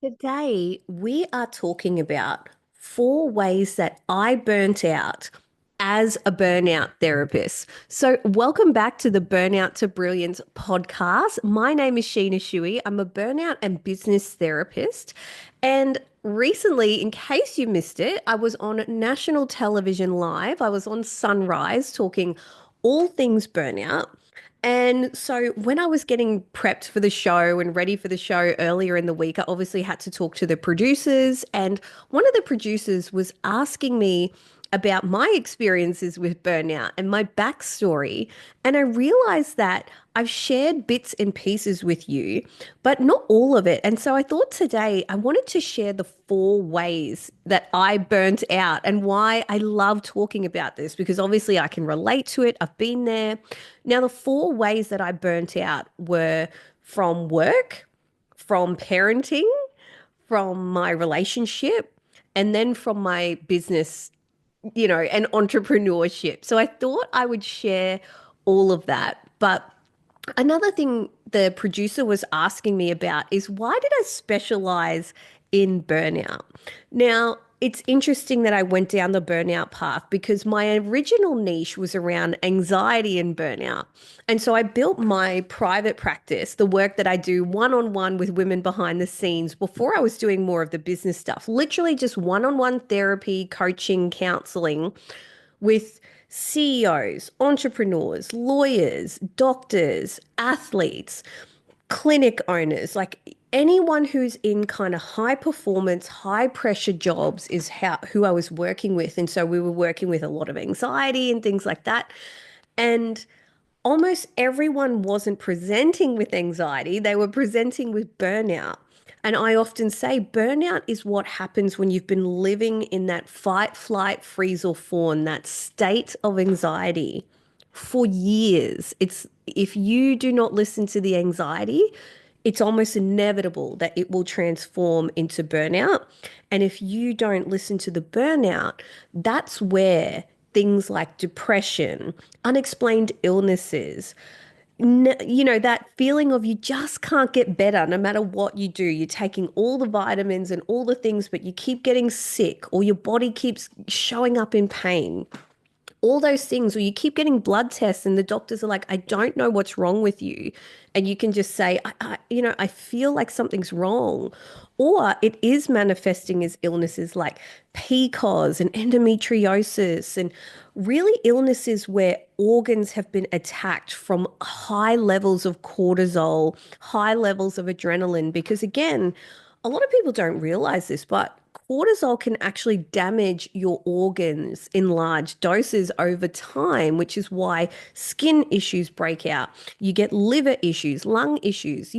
Today, we are talking about 4 ways that I burnt out as a burnout therapist. So, welcome back to the Burnout to Brilliance podcast. My name is Sheena Shui. I'm a burnout and business therapist. And recently, in case you missed it, I was on national television live. I was on Sunrise talking all things burnout. And so when I was getting prepped for the show and ready for the show earlier in the week, I obviously had to talk to the producers. And one of the producers was asking me about my experiences with burnout and my backstory. And I realized that I've shared bits and pieces with you, but not all of it. And so I thought today I wanted to share the 4 ways that I burnt out and why I love talking about this because obviously I can relate to it. I've been there. Now, the 4 ways that I burnt out were from work, from parenting, from my relationship, and then from my business, and entrepreneurship. So I thought I would share all of that. But another thing the producer was asking me about is why did I specialize in burnout? Now, it's interesting that I went down the burnout path because my original niche was around anxiety and burnout. And so I built my private practice, the work that I do one on one with women behind the scenes before I was doing more of the business stuff, literally just one on one therapy, coaching, counseling with CEOs, entrepreneurs, lawyers, doctors, athletes, clinic owners, like anyone who's in kind of high performance, high pressure jobs is who I was working with. And so we were working with a lot of anxiety and things like that. And almost everyone wasn't presenting with anxiety, they were presenting with burnout. And I often say burnout is what happens when you've been living in that fight, flight, freeze, or fawn, that state of anxiety for years. It's if you do not listen to the anxiety, it's almost inevitable that it will transform into burnout. And if you don't listen to the burnout, that's where things like depression, unexplained illnesses, that feeling of you just can't get better no matter what you do. You're taking all the vitamins and all the things, but you keep getting sick or your body keeps showing up in pain, all those things, or you keep getting blood tests and the doctors are like, I don't know what's wrong with you. And you can just say, I feel like something's wrong. Or it is manifesting as illnesses like PCOS and endometriosis and really illnesses where organs have been attacked from high levels of cortisol, high levels of adrenaline. Because again, a lot of people don't realize this, but cortisol can actually damage your organs in large doses over time, which is why skin issues break out. You get liver issues, lung issues.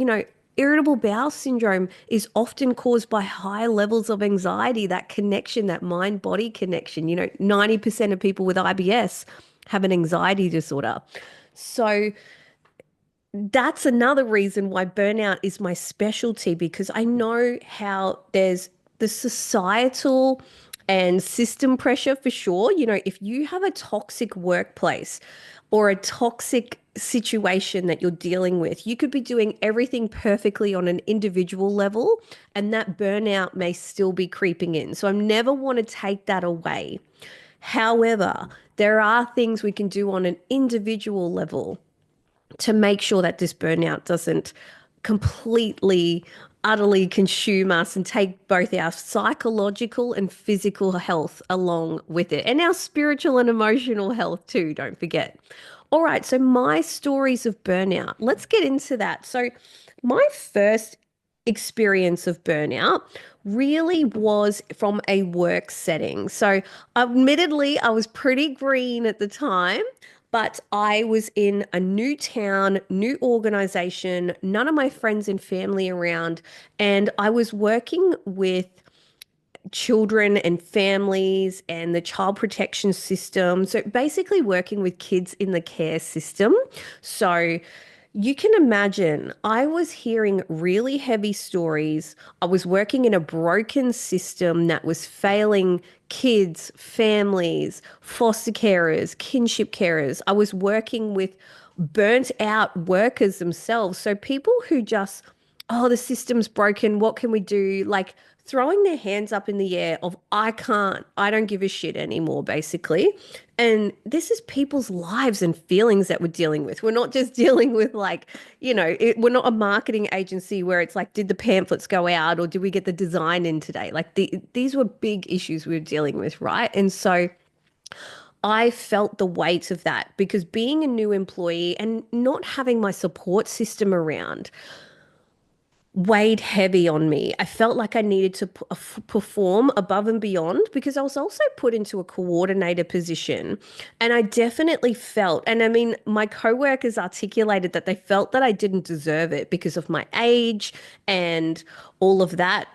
Irritable bowel syndrome is often caused by high levels of anxiety, that connection, that mind body connection. 90% of people with IBS have an anxiety disorder. So, that's another reason why burnout is my specialty because I know how there's the societal and system pressure for sure. If you have a toxic workplace or a toxic situation that you're dealing with, you could be doing everything perfectly on an individual level, and that burnout may still be creeping in. So I never want to take that away. However, there are things we can do on an individual level to make sure that this burnout doesn't completely, utterly consume us and take both our psychological and physical health along with it, and our spiritual and emotional health too, don't forget. All right, so my stories of burnout, let's get into that. So, my first experience of burnout really was from a work setting. So, admittedly, I was pretty green at the time, but I was in a new town, new organization, none of my friends and family around, and I was working with children and families and the child protection system. So basically working with kids in the care system. So you can imagine I was hearing really heavy stories. I was working in a broken system that was failing kids, families, foster carers, kinship carers. I was working with burnt out workers themselves. So people who just oh, the system's broken. What can we do? Like throwing their hands up in the air of, I can't, I don't give a shit anymore, basically. And this is people's lives and feelings that we're dealing with. We're not just dealing with like, we're not a marketing agency where it's like, did the pamphlets go out or did we get the design in today? Like these were big issues we were dealing with, right? And so I felt the weight of that because being a new employee and not having my support system around weighed heavy on me. I felt like I needed to perform above and beyond because I was also put into a coordinator position. And I definitely felt, and I mean, my coworkers articulated that they felt that I didn't deserve it because of my age and all of that.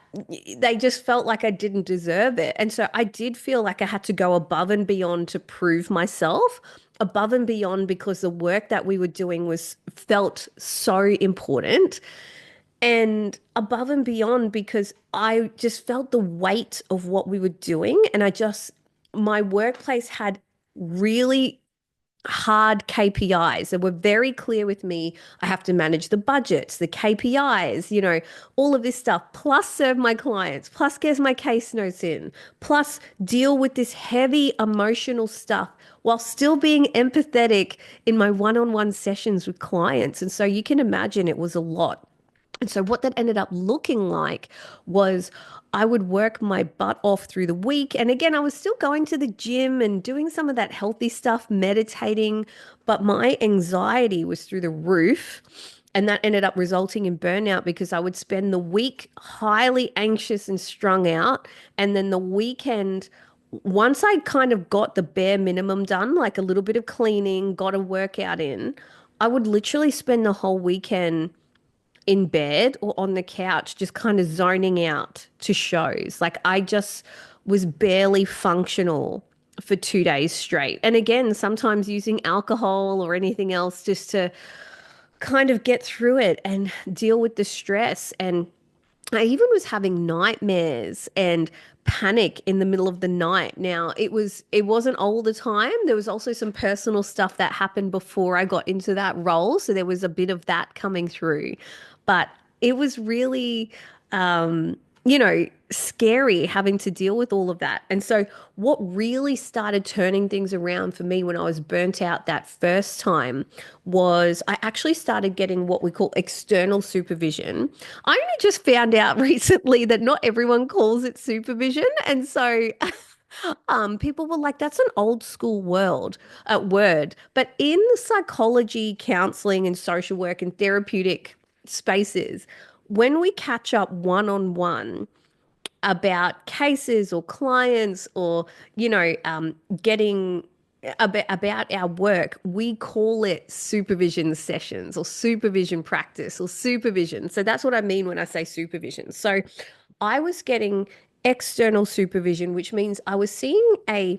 They just felt like I didn't deserve it. And so I did feel like I had to go above and beyond to prove myself. Above and beyond because the work that we were doing was felt so important and above and beyond because I just felt the weight of what we were doing. And my workplace had really hard KPIs that were very clear with me. I have to manage the budgets, the KPIs, all of this stuff, plus serve my clients, plus get my case notes in, plus deal with this heavy emotional stuff while still being empathetic in my one-on-one sessions with clients. And so you can imagine it was a lot. And so what that ended up looking like was I would work my butt off through the week. And again, I was still going to the gym and doing some of that healthy stuff, meditating, but my anxiety was through the roof. And that ended up resulting in burnout because I would spend the week highly anxious and strung out. And then the weekend, once I kind of got the bare minimum done, like a little bit of cleaning, got a workout in, I would literally spend the whole weekend in bed or on the couch, just kind of zoning out to shows. Like I just was barely functional for 2 days straight. And again, sometimes using alcohol or anything else just to kind of get through it and deal with the stress. And I even was having nightmares and panic in the middle of the night. Now, it wasn't all the time. There was also some personal stuff that happened before I got into that role, so there was a bit of that coming through. But it was really scary having to deal with all of that. And so, what really started turning things around for me when I was burnt out that first time was I actually started getting what we call external supervision. I only just found out recently that not everyone calls it supervision. And so, people were like, that's an old school word. But in the psychology, counseling, and social work and therapeutic spaces, when we catch up one on one about cases or clients or, getting about our work, we call it supervision sessions or supervision practice or supervision. So that's what I mean when I say supervision. So I was getting external supervision, which means I was seeing a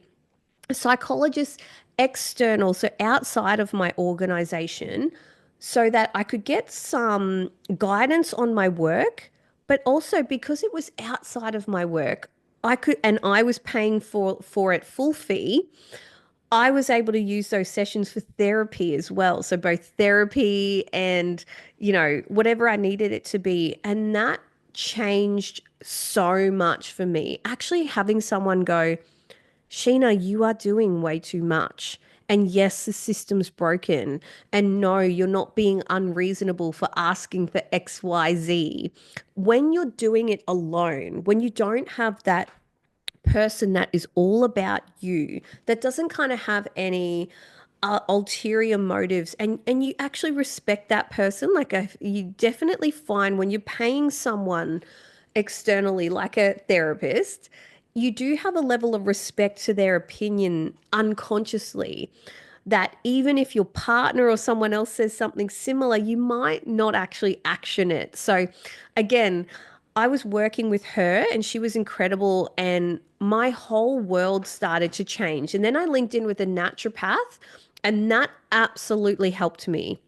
psychologist external, so outside of my organization, so that I could get some guidance on my work, but also because it was outside of my work, I was paying for it full fee. I was able to use those sessions for therapy as well. So both therapy and, whatever I needed it to be. And that changed so much for me. Actually having someone go, Sheena, you are doing way too much. And yes, the system's broken. And no, you're not being unreasonable for asking for XYZ. When you're doing it alone, when you don't have that person that is all about you, that doesn't kind of have any ulterior motives, and you actually respect that person, like you definitely find when you're paying someone externally, like a therapist, you do have a level of respect to their opinion unconsciously. That even if your partner or someone else says something similar, you might not actually action it. So, again, I was working with her and she was incredible, and my whole world started to change. And then I linked in with a naturopath, and that absolutely helped me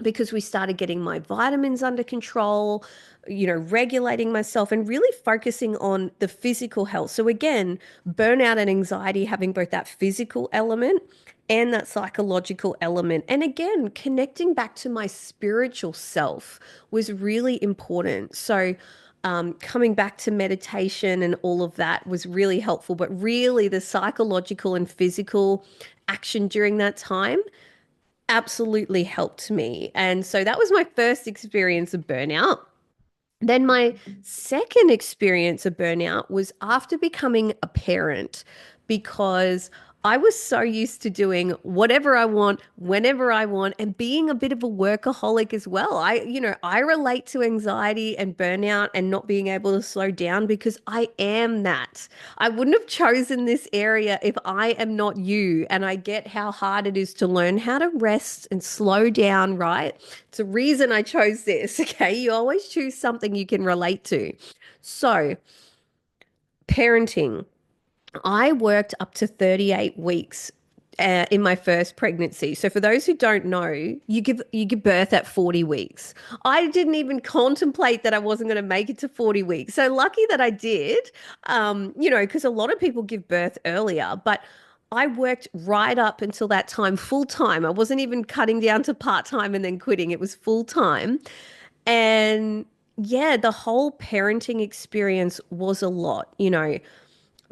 because we started getting my vitamins under control, regulating myself and really focusing on the physical health. So again, burnout and anxiety having both that physical element and that psychological element. And again, connecting back to my spiritual self was really important. So, coming back to meditation and all of that was really helpful. But really, the psychological and physical action during that time absolutely helped me. And so that was my first experience of burnout. Then my second experience of burnout was after becoming a parent because I was so used to doing whatever I want, whenever I want, and being a bit of a workaholic as well. I relate to anxiety and burnout and not being able to slow down because I am that. I wouldn't have chosen this area if I am not you. And I get how hard it is to learn how to rest and slow down, right? It's a reason I chose this. Okay. You always choose something you can relate to. So, parenting. I worked up to 38 weeks in my first pregnancy. So for those who don't know, you give birth at 40 weeks. I didn't even contemplate that I wasn't going to make it to 40 weeks. So lucky that I did. Because a lot of people give birth earlier, but I worked right up until that time full time. I wasn't even cutting down to part time and then quitting. It was full time. And yeah, the whole parenting experience was a lot,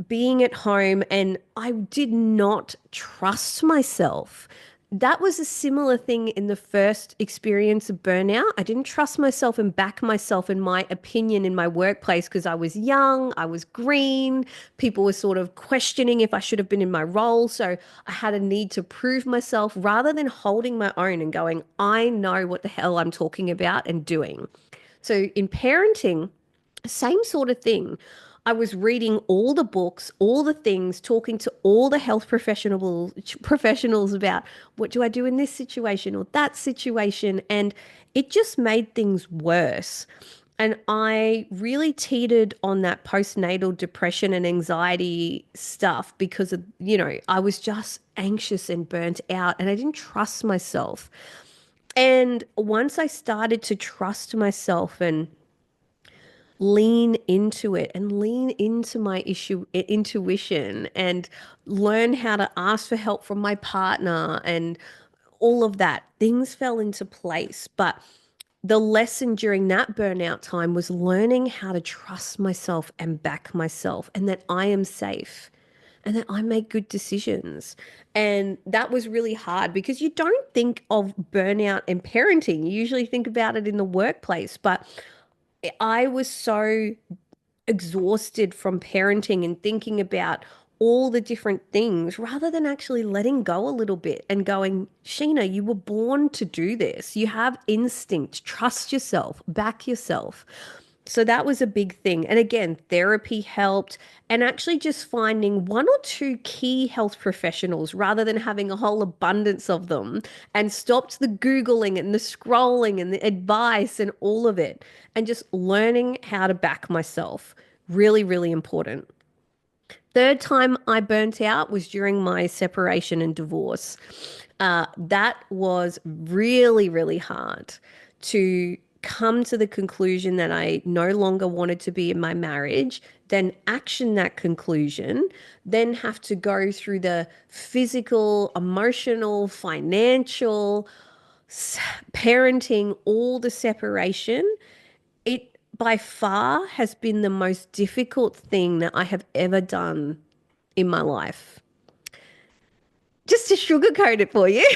being at home, and I did not trust myself. That was a similar thing in the first experience of burnout. I didn't trust myself and back myself in my opinion in my workplace because I was young, I was green. People were sort of questioning if I should have been in my role. So I had a need to prove myself rather than holding my own and going, I know what the hell I'm talking about and doing. So in parenting, same sort of thing. I was reading all the books, all the things, talking to all the health professionals about what do I do in this situation or that situation, and it just made things worse. And I really teetered on that postnatal depression and anxiety stuff because I was just anxious and burnt out and I didn't trust myself. And once I started to trust myself and lean into it and lean into my intuition and learn how to ask for help from my partner and all of that, things fell into place. But the lesson during that burnout time was learning how to trust myself and back myself and that I am safe and that I make good decisions. And that was really hard because you don't think of burnout and parenting. You usually think about it in the workplace, but I was so exhausted from parenting and thinking about all the different things rather than actually letting go a little bit and going, Sheena, you were born to do this. You have instinct. Trust yourself, back yourself. So that was a big thing. And again, therapy helped, and actually just finding one or two key health professionals rather than having a whole abundance of them, and stopped the Googling and the scrolling and the advice and all of it, and just learning how to back myself. Really, really important. Third time I burnt out was during my separation and divorce. That was really, really hard to come to the conclusion that I no longer wanted to be in my marriage, then action that conclusion, then have to go through the physical, emotional, financial, parenting, all the separation. It by far has been the most difficult thing that I have ever done in my life. Just to sugarcoat it for you.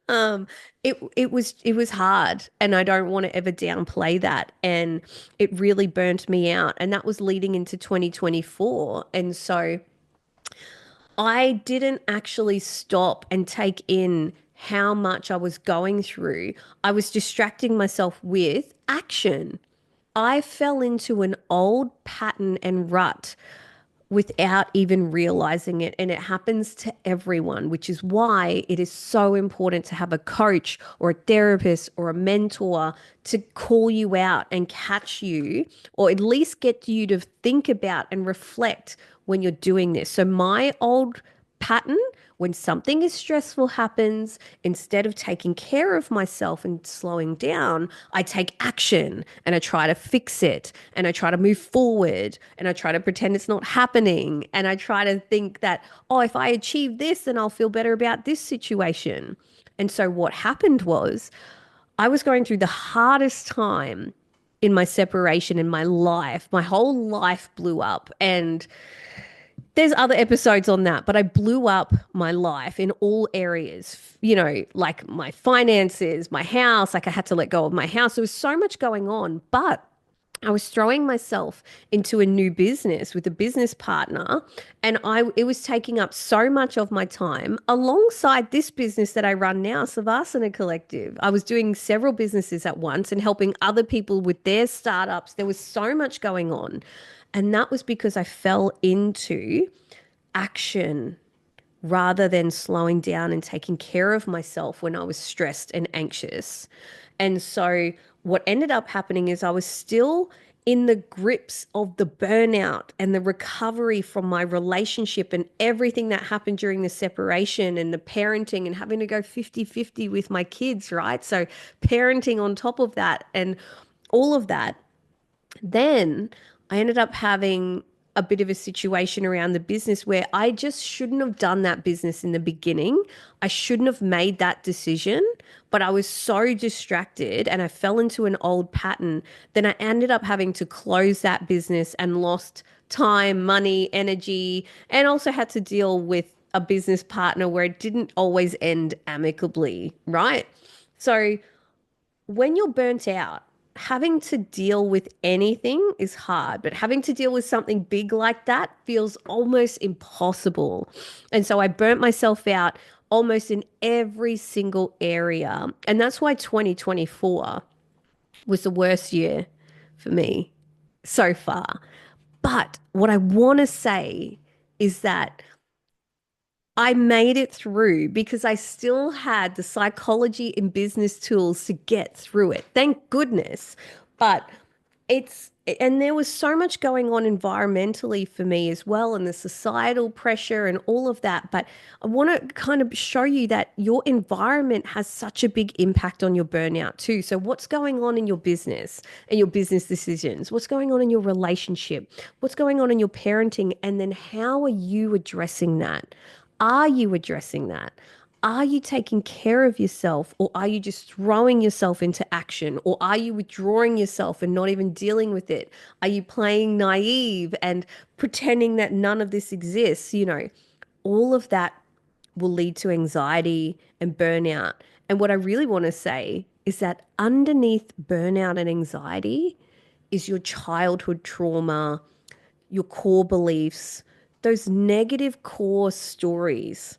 um it was hard, and I don't want to ever downplay that, and it really burnt me out, and that was leading into 2024. And so I didn't actually stop and take in how much I was going through. I was distracting myself with action. I fell into an old pattern and rut without even realizing it. And it happens to everyone, which is why it is so important to have a coach or a therapist or a mentor to call you out and catch you, or at least get you to think about and reflect when you're doing this. So my old pattern when something is stressful happens, instead of taking care of myself and slowing down, I take action and I try to fix it and I try to move forward and I try to pretend it's not happening. And I try to think that, oh, if I achieve this, then I'll feel better about this situation. And so what happened was I was going through the hardest time in my separation in my life. My whole life blew up. And there's other episodes on that, but I blew up my life in all areas, like my finances, my house, like I had to let go of my house. There was so much going on, but I was throwing myself into a new business with a business partner, and I it was taking up so much of my time alongside this business that I run now, Savasana Collective. I was doing several businesses at once and helping other people with their startups. There was so much going on. And that was because I fell into action rather than slowing down and taking care of myself when I was stressed and anxious. And so what ended up happening is I was still in the grips of the burnout and the recovery from my relationship and everything that happened during the separation and the parenting and having to go 50-50 with my kids, right? So parenting on top of that and all of that. Then I ended up having a bit of a situation around the business where I just shouldn't have done that business in the beginning. I shouldn't have made that decision, but I was so distracted and I fell into an old pattern. Then I ended up having to close that business and lost time, money, energy, and also had to deal with a business partner where it didn't always end amicably, right? So when you're burnt out, having to deal with anything is hard, but having to deal with something big like that feels almost impossible. And so I burnt myself out almost in every single area. And that's why 2024 was the worst year for me so far. But what I want to say is that I made it through because I still had the psychology and business tools to get through it. Thank goodness. But it's, and there was so much going on environmentally for me as well, and the societal pressure and all of that. But I want to kind of show you that your environment has such a big impact on your burnout too. So, what's going on in your business and your business decisions? What's going on in your relationship? What's going on in your parenting? And then, how are you addressing that? Are you addressing that? Are you taking care of yourself, or are you just throwing yourself into action, or are you withdrawing yourself and not even dealing with it? Are you playing naive and pretending that none of this exists? All of that will lead to anxiety and burnout. And what I really want to say is that underneath burnout and anxiety is your childhood trauma, your core beliefs, those negative core stories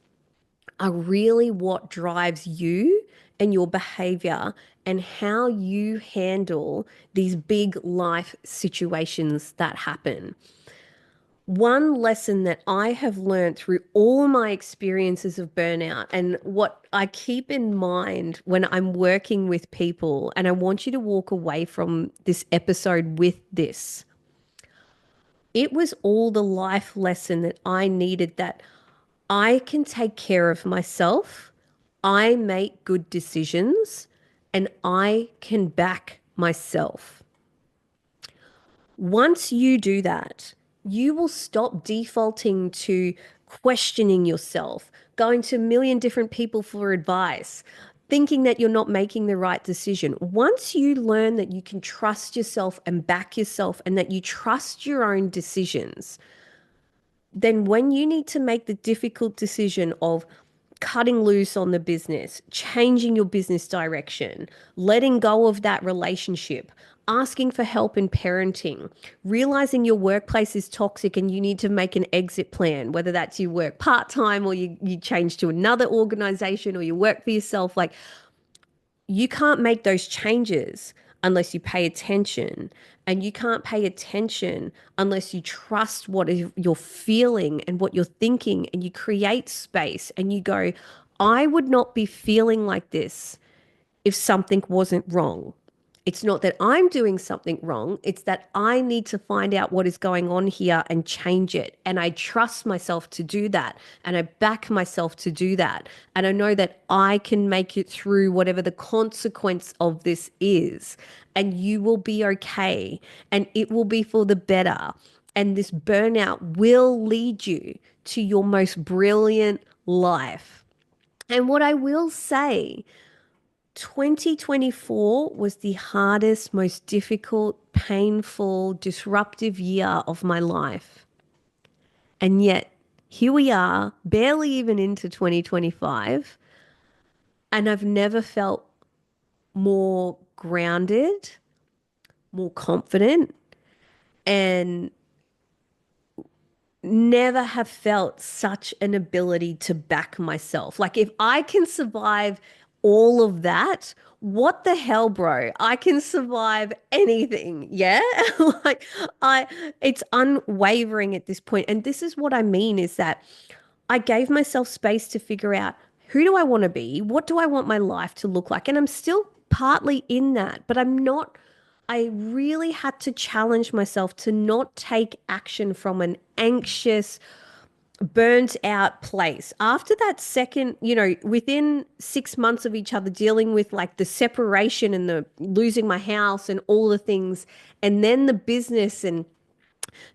are really what drives you and your behavior and how you handle these big life situations that happen. One lesson that I have learned through all my experiences of burnout, and what I keep in mind when I'm working with people, and I want you to walk away from this episode with this. It was all the life lesson that I needed, that I can take care of myself, I make good decisions, and I can back myself. Once you do that, you will stop defaulting to questioning yourself, going to a million different people for advice, thinking that you're not making the right decision. Once you learn that you can trust yourself and back yourself and that you trust your own decisions, then when you need to make the difficult decision of cutting loose on the business, changing your business direction, letting go of that relationship, asking for help in parenting, realizing your workplace is toxic and you need to make an exit plan, whether that's you work part-time or you change to another organization or you work for yourself, like you can't make those changes unless you pay attention. And you can't pay attention unless you trust you're feeling and what you're thinking, and you create space and you go, I would not be feeling like this if something wasn't wrong. It's not that I'm doing something wrong. It's that I need to find out what is going on here and change it. And I trust myself to do that. And I back myself to do that. And I know that I can make it through whatever the consequence of this is. And you will be okay. And it will be for the better. And this burnout will lead you to your most brilliant life. And what I will say, 2024 was the hardest, most difficult, painful, disruptive year of my life. And yet, here we are, barely even into 2025, and I've never felt more grounded, more confident, and never have felt such an ability to back myself. Like if I can survive all of that, what the hell, bro? I can survive anything. Yeah. Like I it's unwavering at this point. And this is what I mean is that I gave myself space to figure out who do I want to be? What do I want my life to look like? And I'm still partly in that, but I'm not. I really had to challenge myself to not take action from an anxious, burnt out place. After that second, within 6 months of each other, dealing with like the separation and the losing my house and all the things, and then the business and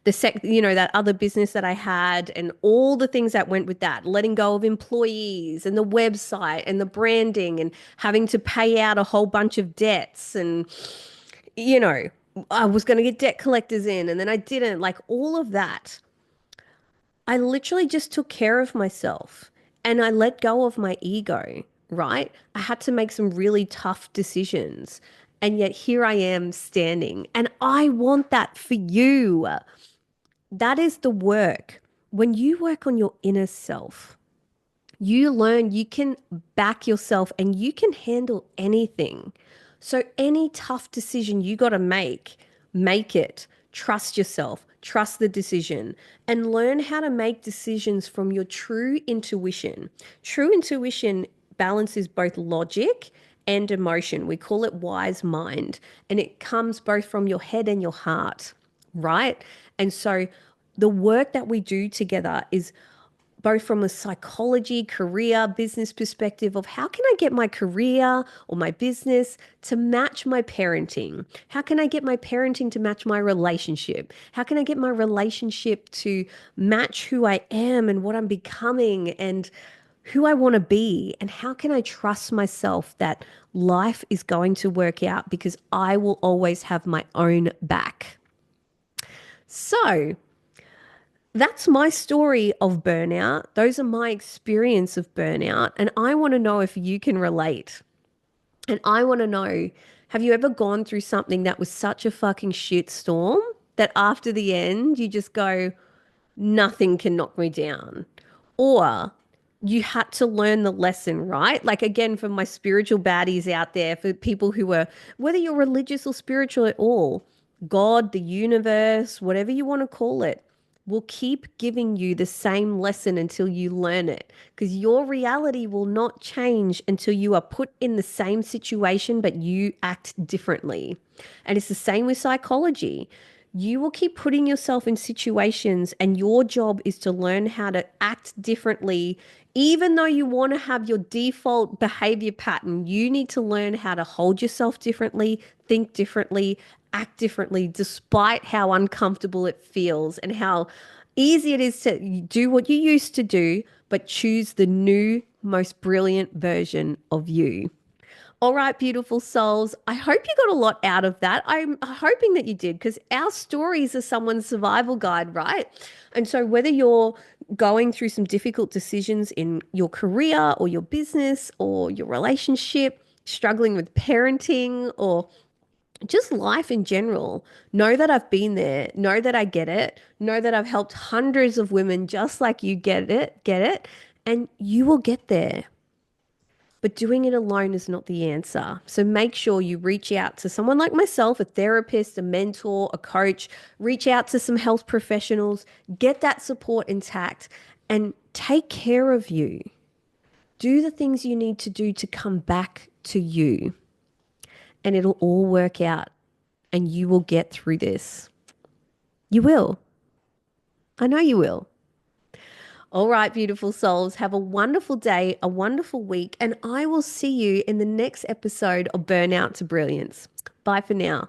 that other business that I had and all the things that went with that, letting go of employees and the website and the branding and having to pay out a whole bunch of debts and, you know, I was going to get debt collectors in and then I didn't, like all of that. I literally just took care of myself and I let go of my ego, right? I had to make some really tough decisions. And yet here I am standing. And I want that for you. That is the work. When you work on your inner self, you learn you can back yourself and you can handle anything. So, any tough decision you got to make it. Trust yourself, trust the decision, and learn how to make decisions from your true intuition. True intuition balances both logic and emotion. We call it wise mind, and it comes both from your head and your heart, right? And so, the work that we do together is both from a psychology, career, business perspective of how can I get my career or my business to match my parenting? How can I get my parenting to match my relationship? How can I get my relationship to match who I am and what I'm becoming and who I want to be? And how can I trust myself that life is going to work out because I will always have my own back? So, that's my story of burnout. Those are my experience of burnout. And I want to know if you can relate. And I want to know, have you ever gone through something that was such a fucking shit storm that after the end you just go, nothing can knock me down? Or you had to learn the lesson, right? Like, again, for my spiritual baddies out there, for people who are, whether you're religious or spiritual at all, God, the universe, whatever you want to call it, will keep giving you the same lesson until you learn it. Because your reality will not change until you are put in the same situation, but you act differently. And it's the same with psychology. You will keep putting yourself in situations, and your job is to learn how to act differently. Even though you want to have your default behavior pattern, you need to learn how to hold yourself differently, think differently, act differently, despite how uncomfortable it feels and how easy it is to do what you used to do, but choose the new, most brilliant version of you. All right, beautiful souls. I hope you got a lot out of that. I'm hoping that you did because our stories are someone's survival guide, right? And so, whether you're going through some difficult decisions in your career or your business or your relationship, struggling with parenting or just life in general, know that I've been there, know that I get it, know that I've helped hundreds of women just like you get it, and you will get there. But doing it alone is not the answer. So make sure you reach out to someone like myself, a therapist, a mentor, a coach, reach out to some health professionals, get that support intact, and take care of you. Do the things you need to do to come back to you. and it'll all work out and you will get through this. You will. I know you will. All right, beautiful souls, have a wonderful day, a wonderful week, and I will see you in the next episode of Burnout to Brilliance. Bye for now.